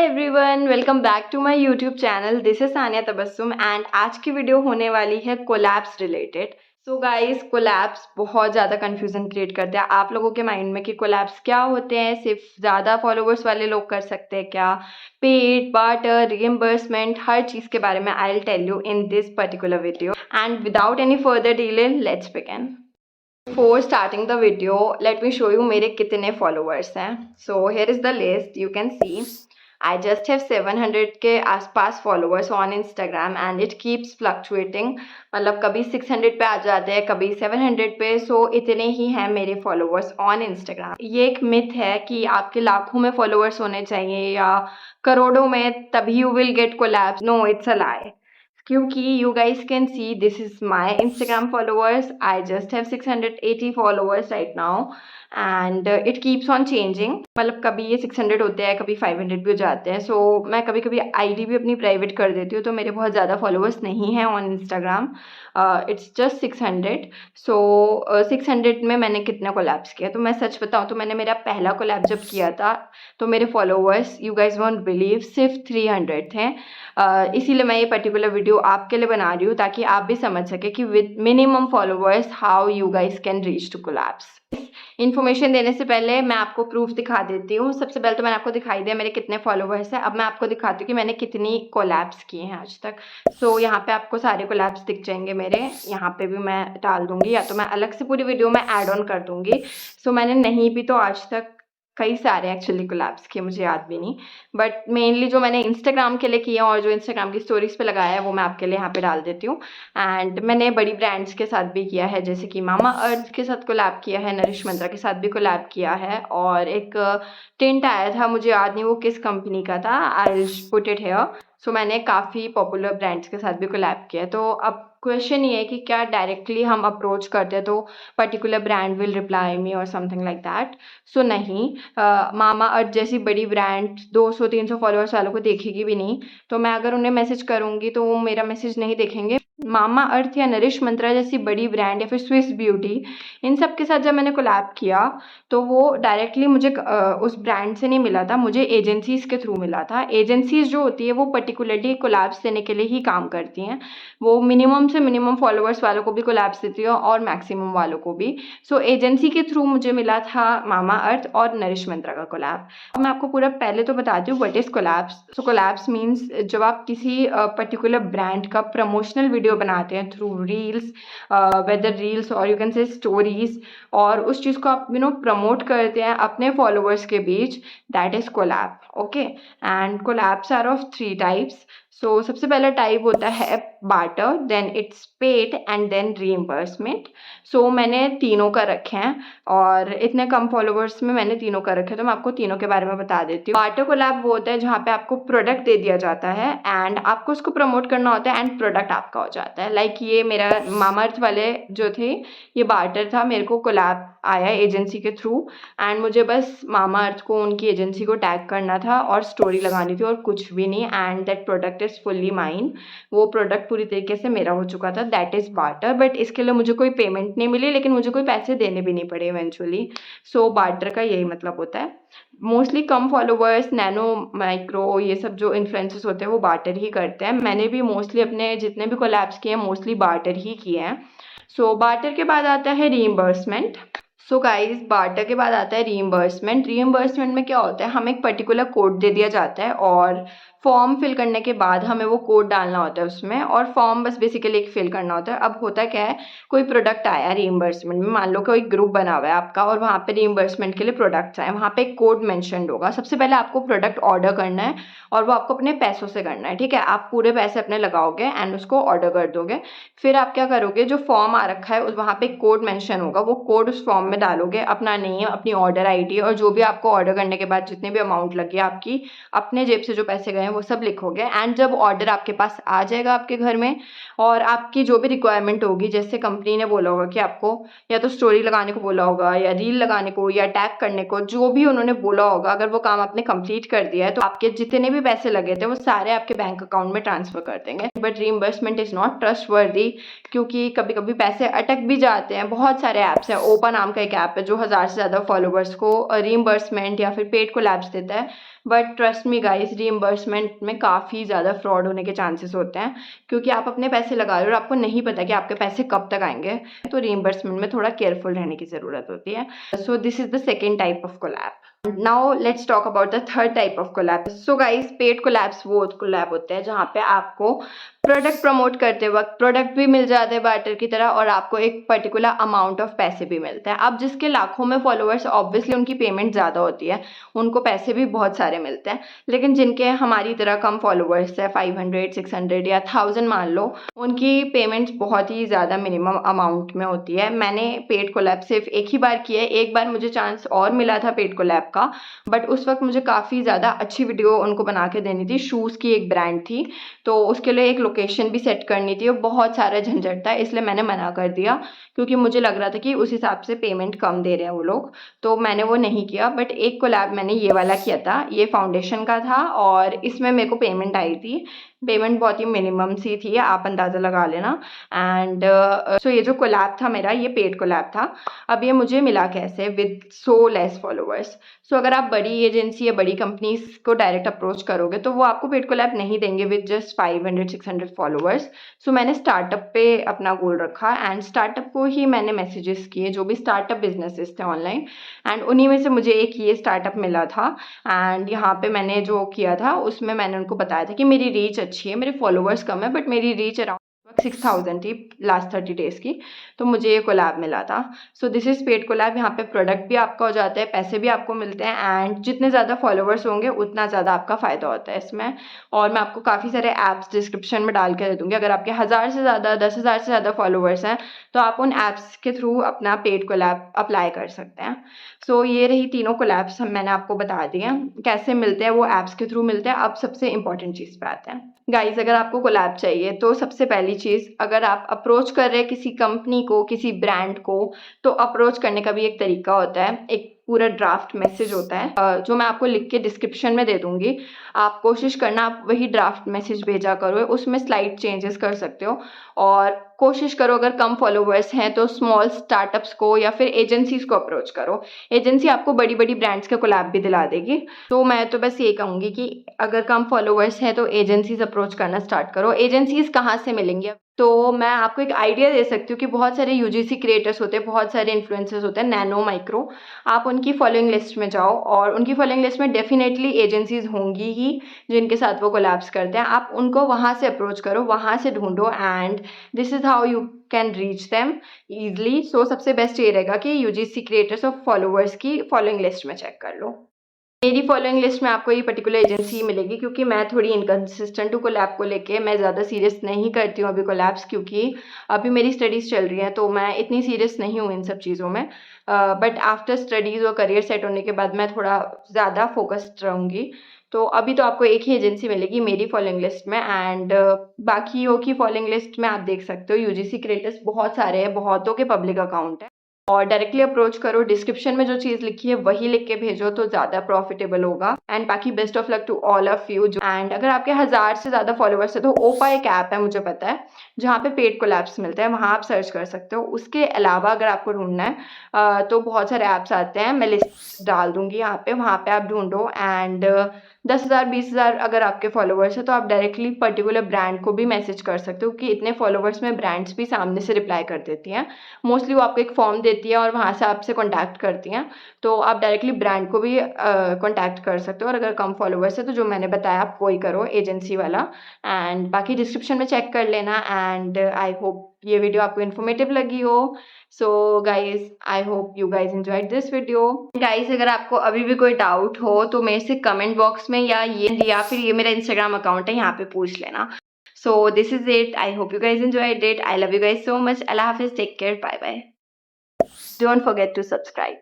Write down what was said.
Hi everyone, welcome back to my YouTube channel. This is Sania Tabassum and आज की video होने वाली है collabs related. So guys, collabs बहुत ज़्यादा कंफ्यूजन क्रिएट करते हैं आप लोगों के माइंड में कि कोलैब्स क्या होते हैं, सिर्फ ज़्यादा फॉलोवर्स वाले लोग कर सकते हैं क्या, पेड, बार्टर, रिइंबर्समेंट, हर चीज़ के बारे में I will tell you in this particular video. And without any further delay let's begin. Before starting the video, let me show you मेरे कितने followers हैं. So here is the list. You can see I just have 700 के आसपास followers on Instagram and it keeps fluctuating. मतलब कभी 600 पे आ जाते हैं, कभी 700 पे. So इतने ही हैं मेरे followers on Instagram. ये एक myth है कि आपके लाखों में followers होने चाहिए या करोड़ों में तभी you will get collabs. No, it's a lie. क्योंकि you guys can see this is my Instagram followers. I just have 680 followers right now and it keeps on changing. मतलब कभी ये 600 होते हैं, कभी 500 भी हो जाते हैं. सो मैं कभी कभी आईडी भी अपनी प्राइवेट कर देती हूँ, तो मेरे बहुत ज़्यादा फॉलोअर्स नहीं हैं ऑन इंस्टाग्राम. It's just 600. सो 600 में मैंने कितना कोलैब्स किया, तो मैं सच बताऊँ तो मैंने मेरा पहला कोलैब जब किया था तो मेरे followers, you guys won't believe, सिर्फ 300 थे. इसीलिए मैं ये पर्टिकुलर वीडियो आपके लिए बना रही हूँ ताकि आप भी समझ सके कि with minimum followers how you guys can reach to collabs. Information देने से पहले मैं आपको प्रूफ दिखा देती हूँ. सबसे पहले तो मैंने आपको दिखाई दिया मेरे कितने फॉलोअर्स हैं. अब मैं आपको दिखाती हूँ कि मैंने कितनी कोलैब्स किए हैं आज तक. सो यहाँ पे आपको सारे कोलैब्स दिख जाएंगे मेरे. यहाँ पे भी मैं डाल दूंगी या तो मैं अलग से पूरी वीडियो में ऐड ऑन कर दूंगी. सो मैंने नहीं भी तो आज तक कई सारे एक्चुअली कोलैब्स किए, मुझे याद भी नहीं, बट मेनली जो मैंने इंस्टाग्राम के लिए किया और जो इंस्टाग्राम की स्टोरीज पे लगाया है वो मैं आपके लिए यहाँ पे डाल देती हूँ. एंड मैंने बड़ी ब्रांड्स के साथ भी किया है, जैसे कि मामा अर्थ के साथ कोलैब किया है, नरिश मंत्रा के साथ भी कोलैब किया है, और एक टेंट आया था, मुझे याद नहीं वो किस कंपनी का था, आई पुट इट हियर. सो मैंने काफ़ी पॉपुलर ब्रांड्स के साथ भी कोलैब किया है. तो अब क्वेश्चन ये है कि क्या डायरेक्टली हम अप्रोच करते हैं तो particular brand will reply me और समथिंग लाइक दैट. सो नहीं, मामा अर्थ जैसी बड़ी ब्रांड 200-300 फॉलोअर्स वालों को देखेगी भी नहीं. तो मैं अगर उन्हें मैसेज करूँगी तो वो मेरा मैसेज नहीं देखेंगे. मामा अर्थ या नरिश मंत्रा जैसी बड़ी ब्रांड या फिर स्विस ब्यूटी, इन सब के साथ जब मैंने कोलैब किया तो वो डायरेक्टली मुझे उस ब्रांड से नहीं मिला था, मुझे एजेंसीज़ के थ्रू मिला था. एजेंसीज़ जो होती है वो पर्टिकुलरली कोलैब्स देने के लिए ही काम करती हैं. वो मिनिमम से मिनिमम फॉलोअर्स वालों को भी कोलैब्स देती है और मैक्सिमम वालों को भी. सो एजेंसी के थ्रू मुझे मिला था मामा अर्थ और नरिश मंत्रा का कोलैब. मैं आपको पूरा पहले तो बताती हूँ what is collabs. So collabs means जब आप किसी पर्टिकुलर ब्रांड का प्रमोशनल वीडियो बनाते हैं थ्रू रील्स, वेदर रील्स और यू कैन से स्टोरीज, और उस चीज़ को आप प्रमोट करते हैं अपने फॉलोअर्स के बीच, that is collab. Okay, and collabs are of 3 types. So सबसे पहला टाइप होता है barter, then it's paid and then reimbursement. So मैंने तीनों का रखे हैं और इतने कम फॉलोअर्स में मैंने तीनों का रखे हैं, तो मैं आपको तीनों के बारे में बता देती हूँ. बार्टर कोलैब वो होता है जहाँ पे आपको प्रोडक्ट दे दिया जाता है एंड आपको उसको प्रमोट करना होता है एंड प्रोडक्ट आपका हो जाता है. लाइक ये मेरा मामा अर्थ वाले जो थे, ये बार्टर था, मेरे को कोलैब आया एजेंसी के थ्रू एंड मुझे बस मामा अर्थ को उनकी एजेंसी को टैग करना था और स्टोरी लगानी थी और कुछ भी नहीं. And that product is fully mine. वो प्रोडक्ट पूरी तरीके से मेरा हो चुका था, दैट इज़ बार्टर. बट इसके लिए मुझे कोई पेमेंट नहीं मिली, लेकिन मुझे कोई पैसे देने भी नहीं पड़े इवेंचुअली. सो बार्टर का यही मतलब होता है. मोस्टली कम फॉलोवर्स, नैनो, माइक्रो, ये सब जो इन्फ्लुएंसर्स होते हैं वो बार्टर ही करते हैं. मैंने भी मोस्टली अपने जितने भी कोलैब्स किए हैं मोस्टली बार्टर ही किए हैं. सो बार्टर के बाद आता है रीइंबर्समेंट. सो गाइस, बार्टर के बाद आता है रीइंबर्समेंट. रीइंबर्समेंट में क्या होता है, हमें एक पर्टिकुलर कोड दे दिया जाता है और फॉर्म फिल करने के बाद हमें वो कोड डालना होता है उसमें, और फॉर्म बस बेसिकली एक फिल करना होता है. अब होता क्या है, कोई प्रोडक्ट आया रीइंबर्समेंट में, मान लो कोई ग्रुप बना हुआ है आपका और वहाँ पे रीइंबर्समेंट के लिए प्रोडक्ट्स आए, वहाँ पे एक कोड मेंशन होगा. सबसे पहले आपको प्रोडक्ट ऑर्डर करना है और वो आपको अपने पैसों से करना है, ठीक है. आप पूरे पैसे अपने लगाओगे एंड उसको ऑर्डर कर दोगे. फिर आप क्या करोगे, जो फॉर्म आ रखा है वहाँ पे कोड मेंशन होगा, वो कोड उस फॉर्म में डालोगे, अपना नेम, अपनी ऑर्डर आईडी और जो भी आपको ऑर्डर करने के बाद जितने भी अमाउंट लगी आपकी अपने जेब से जो पैसे गए वो सब लिखोगे एंड जब ऑर्डर आपके पास आ जाएगा आपके घर में और आपकी जो भी रिक्वायरमेंट होगी, जैसे कंपनी ने बोला होगा कि आपको या तो स्टोरी लगाने को बोला होगा या रील लगाने को या टैग करने को, जो भी उन्होंने बोला होगा, अगर वो काम आपने कंप्लीट कर दिया है तो आपके जितने भी पैसे लगे थे वो सारे आपके बैंक अकाउंट में ट्रांसफर कर देंगे। But reimbursement is not trustworthy, क्योंकि कभी कभी पैसे अटक भी जाते हैं। बहुत सारे ऐप्स हैं, ओपा नाम का एक ऐप है जो 1000 से ज़्यादा फॉलोवर्स को रीइंबर्समेंट या फिर पेड कोलैब्स देता है। But trust me guys, reimbursement में काफ़ी ज़्यादा फ्रॉड होने के चांसेस होते हैं, क्योंकि आप अपने पैसे लगा रहे हो और आपको नहीं पता कि आपके पैसे कब तक आएंगे। तो रीइंबर्समेंट में थोड़ा केयरफुल रहने की ज़रूरत होती है। So this is the second type of collab. Now let's talk about the third type of collab. So guys, paid collabs वो कोलैब होते हैं जहाँ पे आपको प्रोडक्ट प्रमोट करते वक्त प्रोडक्ट भी मिल जाते हैं बार्टर की तरह और आपको एक पर्टिकुलर अमाउंट ऑफ पैसे भी मिलते हैं। अब जिसके लाखों में फॉलोअर्स, ऑब्वियसली उनकी पेमेंट ज़्यादा होती है, उनको पैसे भी बहुत सारे मिलते हैं। लेकिन जिनके हमारी तरह कम फॉलोअर्स है, 500, 600 या 1000 मान लो, उनकी पेमेंट्स बहुत ही ज़्यादा मिनिमम अमाउंट में होती है। मैंने पेड कोलैब सिर्फ एक ही बार किया है। एक बार मुझे चांस और मिला था पेड कोलैब का, बट उस वक्त मुझे काफ़ी ज़्यादा अच्छी वीडियो उनको बना के देनी थी। शूज़ की एक ब्रांड थी, तो उसके लिए एक लोकेशन भी सेट करनी थी और बहुत सारा झंझट था, इसलिए मैंने मना कर दिया, क्योंकि मुझे लग रहा था कि उस हिसाब से पेमेंट कम दे रहे हैं वो लोग, तो मैंने वो नहीं किया। बट एक कोलैब मैंने ये वाला किया था, ये फाउंडेशन का था और इसमें मेरे को पेमेंट आई थी। पेमेंट बहुत ही मिनिमम सी थी, आप अंदाज़ा लगा लेना। एंड सो ये जो कोलैब था मेरा, ये पेड कोलैब था। अब ये मुझे मिला कैसे? With so less followers. So अगर आप बड़ी एजेंसी या बड़ी कंपनीज को डायरेक्ट अप्रोच करोगे तो वो आपको पेड कोलैब नहीं देंगे विद जस्ट 500 600 फॉलोअर्स। सो मैंने स्टार्टअप पे अपना गोल रखा एंड स्टार्टअप को ही मैंने मैसेजेस किए, जो भी स्टार्टअप बिजनेसेस थे ऑनलाइन, एंड उन्हीं में से मुझे एक ये स्टार्टअप मिला था। एंड यहाँ पे मैंने जो किया था उसमें मैंने उनको बताया था कि मेरी रीच अच्छी है, मेरे फॉलोअर्स कम है, बट मेरी रीच अराउंड 6000 थी लास्ट 30 डेज की, तो मुझे ये कोलैब मिला था। So this is paid collab. यहाँ पे प्रोडक्ट भी आपका हो जाता है, पैसे भी आपको मिलते हैं एंड जितने ज़्यादा फॉलोअर्स होंगे उतना ज़्यादा आपका फ़ायदा होता है इसमें। और मैं आपको काफ़ी सारे ऐप्स डिस्क्रिप्शन में डाल के दे दूँगी। अगर आपके 1000 से ज़्यादा, 10,000 से ज़्यादा फॉलोअर्स हैं तो आप उन ऐप्स के थ्रू अपना पेड कोलैब अप्लाई कर सकते हैं। सो ये रही तीनों कोलैब्स, मैंने आपको बता दिए कैसे मिलते हैं, वो ऐप्स के थ्रू मिलते हैं। अब सबसे इंपॉर्टेंट चीज़ पे आते हैं गाइज। अगर आपको कोलैब चाहिए तो सबसे पहली चीज़, अगर आप अप्रोच कर रहे हैं किसी कंपनी को, किसी ब्रांड को, तो अप्रोच करने का भी एक तरीका होता है, एक पूरा ड्राफ्ट मैसेज होता है जो मैं आपको लिख के डिस्क्रिप्शन में दे दूंगी। आप कोशिश करना आप वही ड्राफ्ट मैसेज भेजा करो, उसमें स्लाइड चेंजेस कर सकते हो। और कोशिश करो अगर कम फॉलोवर्स हैं तो स्मॉल स्टार्टअप्स को या फिर एजेंसीज को अप्रोच करो। एजेंसी आपको बड़ी बड़ी ब्रांड्स के कोलैब भी दिला देगी। तो मैं तो बस ये कहूँगी कि अगर कम फॉलोवर्स हैं तो एजेंसीज अप्रोच करना स्टार्ट करो। एजेंसीज कहाँ से मिलेंगी? तो मैं आपको एक आइडिया दे सकती हूँ कि बहुत सारे यूजीसी क्रिएटर्स होते हैं, बहुत सारे इन्फ्लुएंसर्स होते हैं, नैनो माइक्रो। आप उनकी फॉलोइंग लिस्ट में जाओ और उनकी फॉलोइंग लिस्ट में डेफिनेटली एजेंसीज होंगी ही जिनके साथ वो कोलैब्स करते हैं। आप उनको वहाँ से अप्रोच करो, वहाँ से ढूंढो and this is how you can reach them easily. So सबसे बेस्ट ये रहेगा कि यूजीसी क्रिएटर्स और फॉलोअर्स की फॉलोइंग लिस्ट में चेक कर लो। मेरी फॉलोइंग लिस्ट में आपको ये पर्टिकुलर एजेंसी मिलेगी, क्योंकि मैं थोड़ी इनकन्सिस्टेंट हूँ कोलैब को लेके। मैं ज़्यादा सीरियस नहीं करती हूँ अभी कोलैब्स, क्योंकि अभी मेरी स्टडीज़ चल रही हैं, तो मैं इतनी सीरियस नहीं हूँ इन सब चीज़ों में। बट आफ्टर स्टडीज़ और करियर सेट होने के बाद मैं थोड़ा ज़्यादा फोकस्ड रहूँगी। तो अभी तो आपको एक ही एजेंसी मिलेगी मेरी फॉलोइंग लिस्ट में एंड बाकियों की फॉलोइंग लिस्ट में आप देख सकते हो यूजीसी क्रिएटर्स बहुत सारे हैं, बहुतों के पब्लिक अकाउंट है। और डायरेक्टली अप्रोच करो, डिस्क्रिप्शन में जो चीज़ लिखी है वही लिख के भेजो तो ज़्यादा प्रॉफिटेबल होगा। एंड बाकी best of luck to all of you. And अगर आपके 1000 से ज़्यादा फॉलोअर्स है तो ओपा एक ऐप है, मुझे पता है, जहाँ पे पेड कोलैब्स मिलते हैं, वहाँ आप सर्च कर सकते हो। उसके अलावा अगर आपको ढूंढना है तो बहुत सारे ऐप्स आते हैं, मैं लिस्ट डाल दूंगी यहाँ पे, वहाँ पे आप ढूंढो। एंड 10,000 20,000 अगर आपके फॉलोअर्स है तो आप डायरेक्टली पर्टिकुलर ब्रांड को भी मैसेज कर सकते हो, कि इतने फॉलोअर्स में ब्रांड्स भी सामने से रिप्लाई कर देती हैं। मोस्टली वो आपको एक फॉर्म देती है और वहाँ से आपसे कॉन्टैक्ट करती हैं, तो आप डायरेक्टली ब्रांड को भी कॉन्टैक्ट कर सकते हो। और अगर कम फॉलोअर्स है तो जो मैंने बताया आप वही करो, एजेंसी वाला। एंड बाकी डिस्क्रिप्शन में चेक कर लेना। एंड आई होप ये वीडियो आपको इन्फॉर्मेटिव लगी हो। So guys, I hope you guys enjoyed this video. Guys, अगर आपको अभी भी कोई डाउट हो तो मेरे से कमेंट बॉक्स में या फिर ये मेरा इंस्टाग्राम अकाउंट है, यहाँ पे पूछ लेना। So this is it. I hope you guys enjoyed it. I love you guys so much. Allah Hafiz. Take care. Bye bye. Don't forget to subscribe.